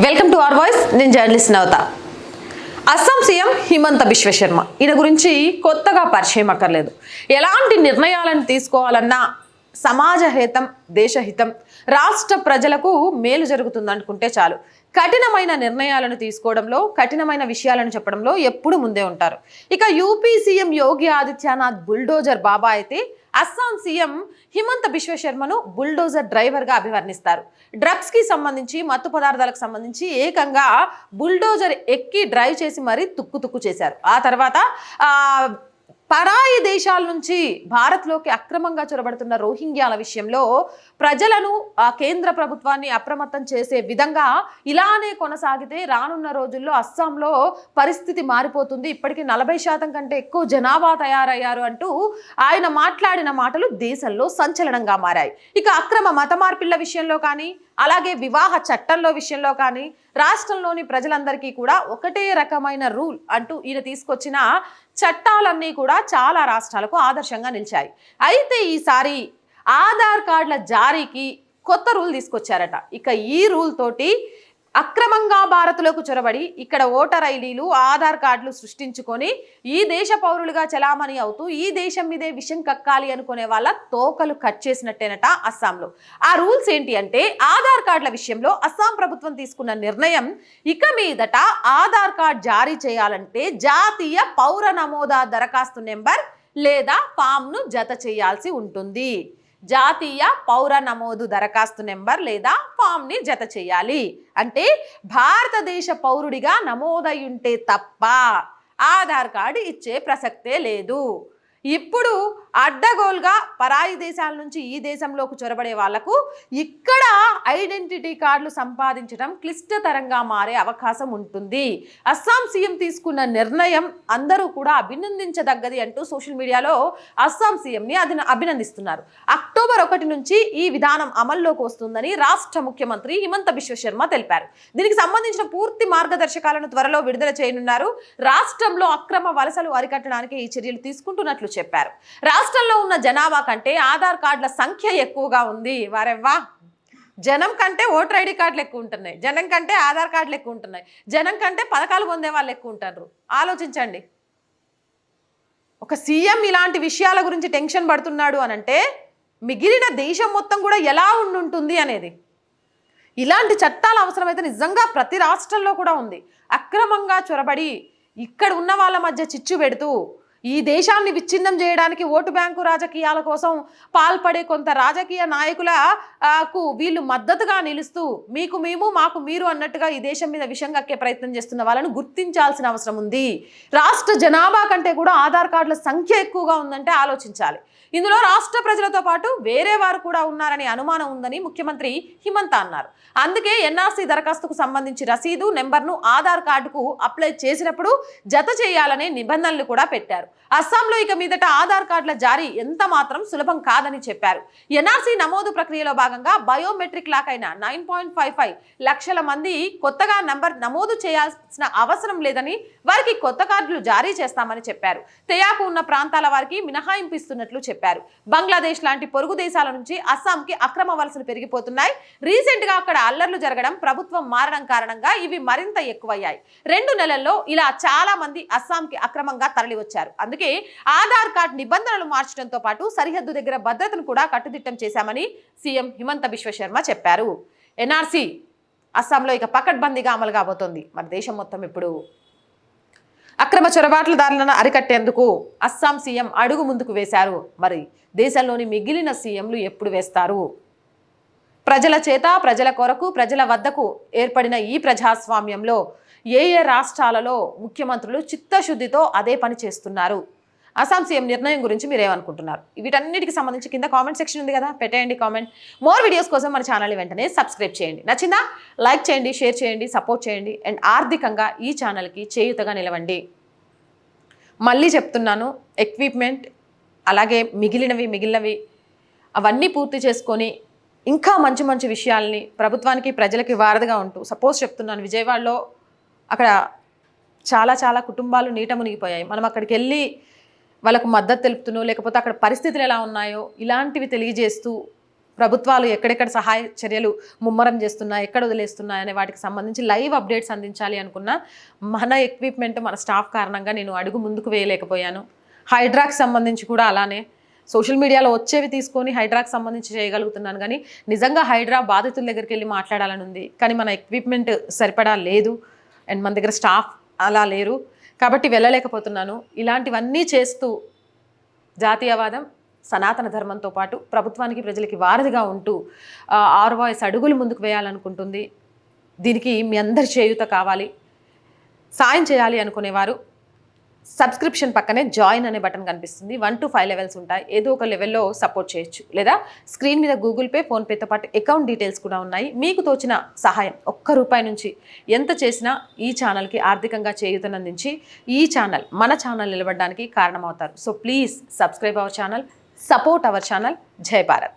Welcome to our voice. నేను journalist నవత. Assam CM Himanta Biswa Sharma, ఈయన గురించి కొత్తగా పరిచయం అక్కర్లేదు. ఎలాంటి నిర్ణయాలను తీసుకోవాలన్నా సమాజ హితం, దేశహితం, రాష్ట్ర ప్రజలకు మేలు జరుగుతుంది అనుకుంటే చాలు. కఠినమైన నిర్ణయాలను తీసుకోవడంలో, కఠినమైన విషయాలను చెప్పడంలో ఎప్పుడు ముందే ఉంటారు. ఇక UP CM Yogi Adityanath bulldozer బాబా అయితే అస్సాం సీఎం హిమంత బిశ్వ శర్మను బుల్డోజర్ డ్రైవర్గా అభివర్ణిస్తారు. డ్రగ్స్కి సంబంధించి, మత్తు పదార్థాలకు సంబంధించి ఏకంగా బుల్డోజర్ ఎక్కి డ్రైవ్ చేసి మరీ తుక్కు చేశారు. ఆ తర్వాత పరాయి దేశాల నుంచి భారత్లోకి అక్రమంగా చొరబడుతున్న రోహింగ్యాల విషయంలో ప్రజలను, కేంద్ర ప్రభుత్వాన్ని అప్రమత్తం చేసే విధంగా ఇలానే కొనసాగితే రానున్న రోజుల్లో అస్సాంలో పరిస్థితి మారిపోతుంది, ఇప్పటికీ 40% కంటే ఎక్కువ జనాభా తయారయ్యారు అంటూ ఆయన మాట్లాడిన మాటలు దేశంలో సంచలనంగా మారాయి. ఇక అక్రమ మత మార్పిళ్ల విషయంలో కానీ, అలాగే వివాహ చట్టంలో విషయంలో కానీ రాష్ట్రంలోని ప్రజలందరికీ కూడా ఒకటే రకమైన రూల్ అంటూ ఈయన తీసుకొచ్చిన చట్టాలన్నీ కూడా చాలా రాష్ట్రాలకు ఆదర్శంగా నిలిచాయి. అయితే ఈసారి ఆధార్ కార్డుల జారీకి కొత్త రూల్ తీసుకొచ్చారట. ఇక ఈ రూల్ తోటి అక్రమంగా భారత్లోకి చొరబడి ఇక్కడ ఓటర్ ఐడీలు, ఆధార్ కార్డులు సృష్టించుకొని ఈ దేశ పౌరులుగా చలామణి అవుతూ ఈ దేశం మీదే విషం కక్కాలి అనుకునే వాళ్ళ తోకలు కట్ చేసినట్టేనట అస్సాంలో. ఆ రూల్స్ ఏంటి అంటే, ఆధార్ కార్డుల విషయంలో అస్సాం ప్రభుత్వం తీసుకున్న నిర్ణయం, ఇక మీదట ఆధార్ కార్డ్ జారీ చేయాలంటే జాతీయ పౌర నమోదా దరఖాస్తు నెంబర్ లేదా ఫామ్ను జత చేయాల్సి ఉంటుంది. జాతీయ పౌర నమోదు దరఖాస్తు నెంబర్ లేదా ఫామ్ని జత చేయాలి. అంటే భారతదేశ పౌరుడిగా నమోదై ఉంటే తప్ప ఆధార్ కార్డు ఇచ్చే ప్రసక్తే లేదు. ఇప్పుడు అడ్డగోలుగా పరాయి దేశాల నుంచి ఈ దేశంలోకి చొరబడే వాళ్లకు ఇక్కడ ఐడెంటిటీ కార్డులు సంపాదించడం క్లిష్టతరంగా మారే అవకాశం ఉంటుంది. అస్సాం సీఎం తీసుకున్న నిర్ణయం అందరూ కూడా అభినందించదగ్గది అంటూ సోషల్ మీడియాలో అస్సాం సీఎంని అభినందిస్తున్నారు. అక్టోబర్ 1 నుంచి ఈ విధానం అమల్లోకి వస్తుందని రాష్ట్ర ముఖ్యమంత్రి హిమంత బిశ్వ శర్మ తెలిపారు. దీనికి సంబంధించిన పూర్తి మార్గదర్శకాలను త్వరలో విడుదల చేయనున్నారు. రాష్ట్రంలో అక్రమ వలసలు అరికట్టడానికి ఈ చర్యలు తీసుకుంటున్నట్లు చెప్పారు. రాష్ట్రంలో ఉన్న జనాభా కంటే ఆధార్ కార్డుల సంఖ్య ఎక్కువగా ఉంది. వారెవ్వా, జనం కంటే ఓటర్ ఐడి కార్డులు ఎక్కువ ఉంటున్నాయి, జనం కంటే ఆధార్ కార్డులు ఎక్కువ ఉంటున్నాయి, జనం కంటే పథకాలు పొందే వాళ్ళు ఎక్కువ ఉంటారు. ఆలోచించండి. ఒక సీఎం ఇలాంటి విషయాల గురించి టెన్షన్ పడుతున్నాడు అనంటే మిగిలిన దేశం మొత్తం కూడా ఎలా ఉండుంటుంది అనేది. ఇలాంటి చట్టాలు అవసరమైతే నిజంగా ప్రతి రాష్ట్రంలో కూడా ఉంది. అక్రమంగా చొరబడి ఇక్కడ ఉన్న వాళ్ళ మధ్య చిచ్చు పెడుతూ ఈ దేశాన్ని విచ్ఛిన్నం చేయడానికి ఓటు బ్యాంకు రాజకీయాల కోసం పాల్పడే కొంత రాజకీయ నాయకులకు వీళ్ళు మద్దతుగా నిలుస్తూ మీకు మేము, మాకు మీరు అన్నట్టుగా ఈ దేశం మీద విషం కక్కే ప్రయత్నం చేస్తున్న వాళ్ళను గుర్తించాల్సిన అవసరం ఉంది. రాష్ట్ర జనాభా కంటే కూడా ఆధార్ కార్డుల సంఖ్య ఎక్కువగా ఉందంటే ఆలోచించాలి. ఇందులో రాష్ట్ర ప్రజలతో పాటు వేరే వారు కూడా ఉన్నారనే అనుమానం ఉందని ముఖ్యమంత్రి హిమంత అన్నారు. అందుకే ఎన్ఆర్సీ దరఖాస్తుకు సంబంధించి రసీదు నెంబర్ను ఆధార్ కార్డుకు అప్లై చేసినప్పుడు జత చేయాలనే నిబంధనలు కూడా పెట్టారు. అస్సాంలో ఇక మీదట ఆధార్ కార్డుల జారీ ఎంత మాత్రం సులభం కాదని చెప్పారు. ఎన్ఆర్సీ నమోదు ప్రక్రియలో భాగంగా బయోమెట్రిక్ లాక్ అయిన 9.55 లక్షల మంది కొత్తగా నంబర్ నమోదు చేయాల్సిన అవసరం లేదని, వారికి కొత్త కార్డులు జారీ చేస్తామని చెప్పారు. తెయాకు ఉన్న ప్రాంతాల వారికి మినహాయింపు ఇస్తున్నట్లు చెప్పారు. బంగ్లాదేశ్ లాంటి పొరుగు దేశాల నుంచి అస్సాంకి అక్రమ వలసలు పెరిగిపోతున్నాయి. రీసెంట్ గా అక్కడ అల్లర్లు జరగడం, ప్రభుత్వం మారడం కారణంగా ఇవి మరింత ఎక్కువయ్యాయి. 2 నెలల్లో ఇలా చాలా మంది అస్సాంకి అక్రమంగా తరలి వచ్చారు. అందుకే ఆధార్ కార్డ్ నిబంధనలు మార్చడంతో పాటు సరిహద్దు దగ్గర భద్రతను కూడా కట్టుదిట్టం చేశామని సీఎం హిమంత బిశ్వ శర్మ చెప్పారు. ఎన్ఆర్సీ అస్సాంలో ఇక పకడ్బందీగా అమలు కాబోతోంది. మరి దేశం మొత్తం ఇప్పుడు అక్రమ చొరబాట్లదారులను అరికట్టేందుకు అస్సాం సీఎం అడుగు ముందుకు వేశారు. మరి దేశంలోని మిగిలిన సీఎంలు ఎప్పుడు వేస్తారు? ప్రజల చేత, ప్రజల కొరకు, ప్రజల వద్దకు ఏర్పడిన ఈ ప్రజాస్వామ్యంలో ఏ రాష్ట్రాలలో ముఖ్యమంత్రులు చిత్తశుద్ధితో అదే పని చేస్తున్నారు? అస్సాం సీఎం నిర్ణయం గురించి మీరు ఏమనుకుంటున్నారు? వీటన్నిటికి సంబంధించి కింద కామెంట్ సెక్షన్ ఉంది కదా, పెట్టేయండి కామెంట్. మోర్ వీడియోస్ కోసం మన ఛానల్ని వెంటనే సబ్స్క్రైబ్ చేయండి. నచ్చిందా? లైక్ చేయండి, షేర్ చేయండి, సపోర్ట్ చేయండి. అండ్ ఆర్థికంగా ఈ ఛానల్కి చేయూతగా నిలవండి. మళ్ళీ చెప్తున్నాను, ఎక్విప్మెంట్ అలాగే మిగిలినవి అవన్నీ పూర్తి చేసుకొని ఇంకా మంచి విషయాల్ని ప్రభుత్వానికి, ప్రజలకి వారధిగా ఉంటూ, సపోజ్ చెప్తున్నాను, విజయవాడలో అక్కడ చాలా కుటుంబాలు నీట మునిగిపోయాయి. మనం అక్కడికి వెళ్ళి వాళ్ళకు మద్దతు తెలుపుతూనో, లేకపోతే అక్కడ పరిస్థితులు ఎలా ఉన్నాయో ఇలాంటివి తెలియజేస్తూ ప్రభుత్వాలు ఎక్కడెక్కడ సహాయ చర్యలు ముమ్మరం చేస్తున్నా, ఎక్కడ వదిలేస్తున్నా అనే వాటికి సంబంధించి లైవ్ అప్డేట్స్ అందించాలి అనుకున్న మన ఎక్విప్మెంట్, మన స్టాఫ్ కారణంగా నేను అడుగు ముందుకు వేయలేకపోయాను. హైడ్రాకి సంబంధించి కూడా అలానే సోషల్ మీడియాలో వచ్చేవి తీసుకొని హైడ్రాకి సంబంధించి చేయగలుగుతున్నాను, కానీ నిజంగా హైడ్రా బాధితుల దగ్గరికి వెళ్ళి మాట్లాడాలని ఉంది. కానీ మన ఎక్విప్మెంట్ సరిపడా లేదు అండ్ మన దగ్గర స్టాఫ్ అలా లేరు, కాబట్టి వెళ్ళలేకపోతున్నాను. ఇలాంటివన్నీ చేస్తూ జాతీయవాదం, సనాతన ధర్మంతో పాటు ప్రభుత్వానికి, ప్రజలకి వారధిగా ఉంటూ 6 అడుగులు ముందుకు వేయాలనుకుంటుంది. దీనికి మీ అందరి చేయూత కావాలి. సాయం చేయాలి అనుకునేవారు సబ్స్క్రిప్షన్ పక్కనే జాయిన్ అనే బటన్ కనిపిస్తుంది. 1 to 5 లెవెల్స్ ఉంటాయి. ఏదో ఒక లెవెల్లో సపోర్ట్ చేయొచ్చు, లేదా స్క్రీన్ మీద గూగుల్ పే, ఫోన్పేతో పాటు అకౌంట్ డీటెయిల్స్ కూడా ఉన్నాయి. మీకు తోచిన సహాయం ₹1 నుంచి ఎంత చేసినా ఈ ఛానల్కి ఆర్థికంగా చేయూతనందించి ఈ ఛానల్, మన ఛానల్ నిలబడడానికి కారణమవుతారు. So please subscribe our channel, support our channel. జై భారత్.